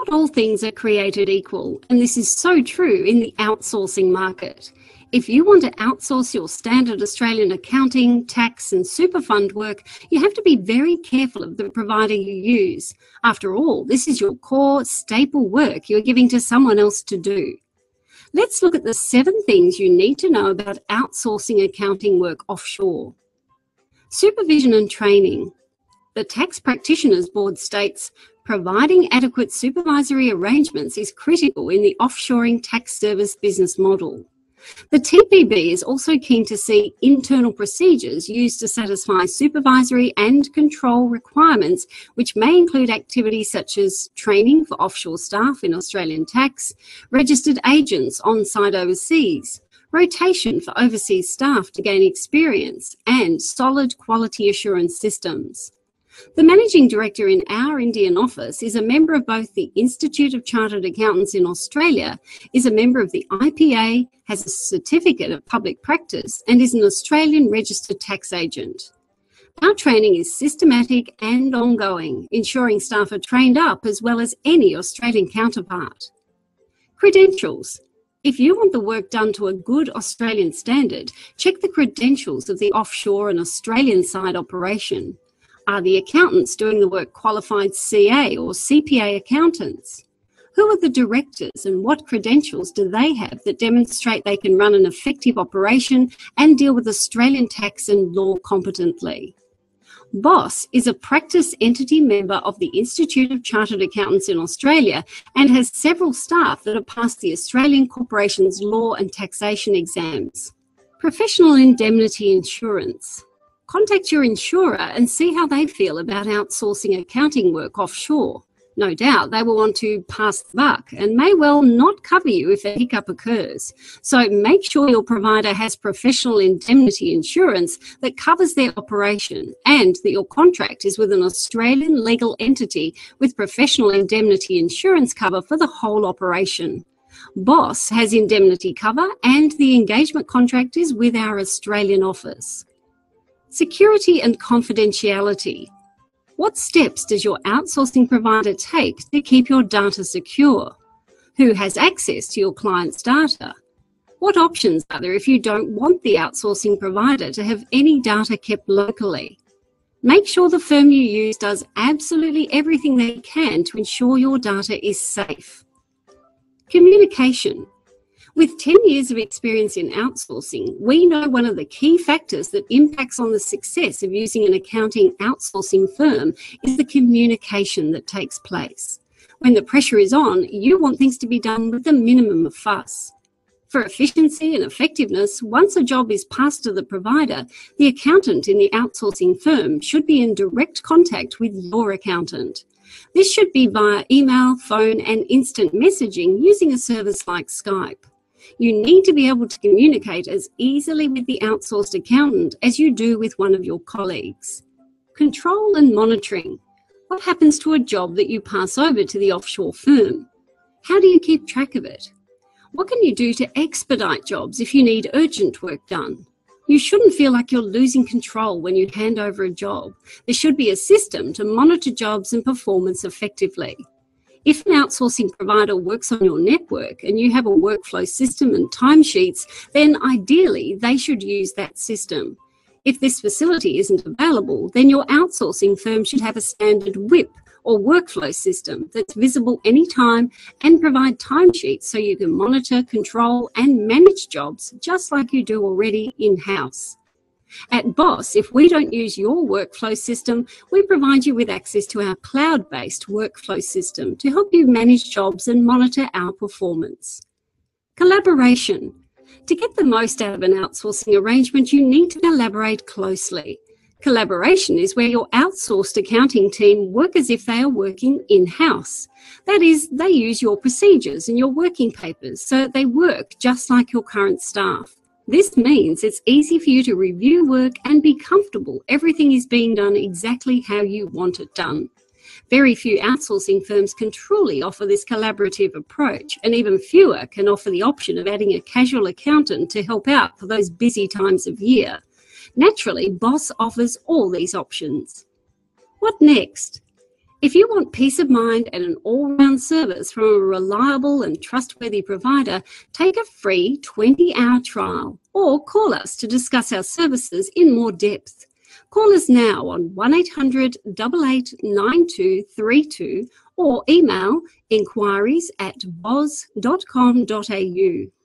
Not all things are created equal, and this is so true in the outsourcing market. If you want to outsource your standard Australian accounting, tax and super fund work, you have to be very careful of the provider you use. After all, this is your core, staple work you're giving to someone else to do. Let's look at the 7 things you need to know about outsourcing accounting work offshore. Supervision and training. The Tax Practitioners Board states, providing adequate supervisory arrangements is critical in the offshoring tax service business model. The TPB is also keen to see internal procedures used to satisfy supervisory and control requirements, which may include activities such as training for offshore staff in Australian tax, registered agents on-site overseas, rotation for overseas staff to gain experience, and solid quality assurance systems. The Managing Director in our Indian office is a member of both the Institute of Chartered Accountants in Australia, is a member of the IPA, has a certificate of public practice, and is an Australian registered tax agent. Our training is systematic and ongoing, ensuring staff are trained up as well as any Australian counterpart. Credentials. If you want the work done to a good Australian standard, check the credentials of the offshore and Australian side operation. Are the accountants doing the work qualified CA or CPA accountants? Who are the directors and what credentials do they have that demonstrate they can run an effective operation and deal with Australian tax and law competently? BOSS is a practice entity member of the Institute of Chartered Accountants in Australia and has several staff that have passed the Australian Corporations Law and Taxation exams. Professional indemnity insurance. Contact your insurer and see how they feel about outsourcing accounting work offshore. No doubt they will want to pass the buck and may well not cover you if a hiccup occurs. So make sure your provider has professional indemnity insurance that covers their operation and that your contract is with an Australian legal entity with professional indemnity insurance cover for the whole operation. BOSS has indemnity cover and the engagement contract is with our Australian office. Security and confidentiality. What steps does your outsourcing provider take to keep your data secure? Who has access to your client's data? What options are there if you don't want the outsourcing provider to have any data kept locally? Make sure the firm you use does absolutely everything they can to ensure your data is safe. Communication. With 10 years of experience in outsourcing, we know one of the key factors that impacts on the success of using an accounting outsourcing firm is the communication that takes place. When the pressure is on, you want things to be done with the minimum of fuss. For efficiency and effectiveness, once a job is passed to the provider, the accountant in the outsourcing firm should be in direct contact with your accountant. This should be via email, phone, and instant messaging using a service like Skype. You need to be able to communicate as easily with the outsourced accountant as you do with one of your colleagues. Control and monitoring. What happens to a job that you pass over to the offshore firm? How do you keep track of it? What can you do to expedite jobs if you need urgent work done? You shouldn't feel like you're losing control when you hand over a job. There should be a system to monitor jobs and performance effectively. If an outsourcing provider works on your network and you have a workflow system and timesheets, then ideally they should use that system. If this facility isn't available, then your outsourcing firm should have a standard WIP or workflow system that's visible anytime and provide timesheets so you can monitor, control and manage jobs just like you do already in-house. At BOSS, if we don't use your workflow system, we provide you with access to our cloud-based workflow system to help you manage jobs and monitor our performance. Collaboration. To get the most out of an outsourcing arrangement, you need to collaborate closely. Collaboration is where your outsourced accounting team work as if they are working in-house. That is, they use your procedures and your working papers so that they work just like your current staff. This means it's easy for you to review work and be comfortable everything is being done exactly how you want it done. Very few outsourcing firms can truly offer this collaborative approach, and even fewer can offer the option of adding a casual accountant to help out for those busy times of year. Naturally, BOSS offers all these options. What next? If you want peace of mind and an all-round service from a reliable and trustworthy provider, take a free 20-hour trial or call us to discuss our services in more depth. Call us now on 1800 88 9232 or email inquiries@voz.com.au.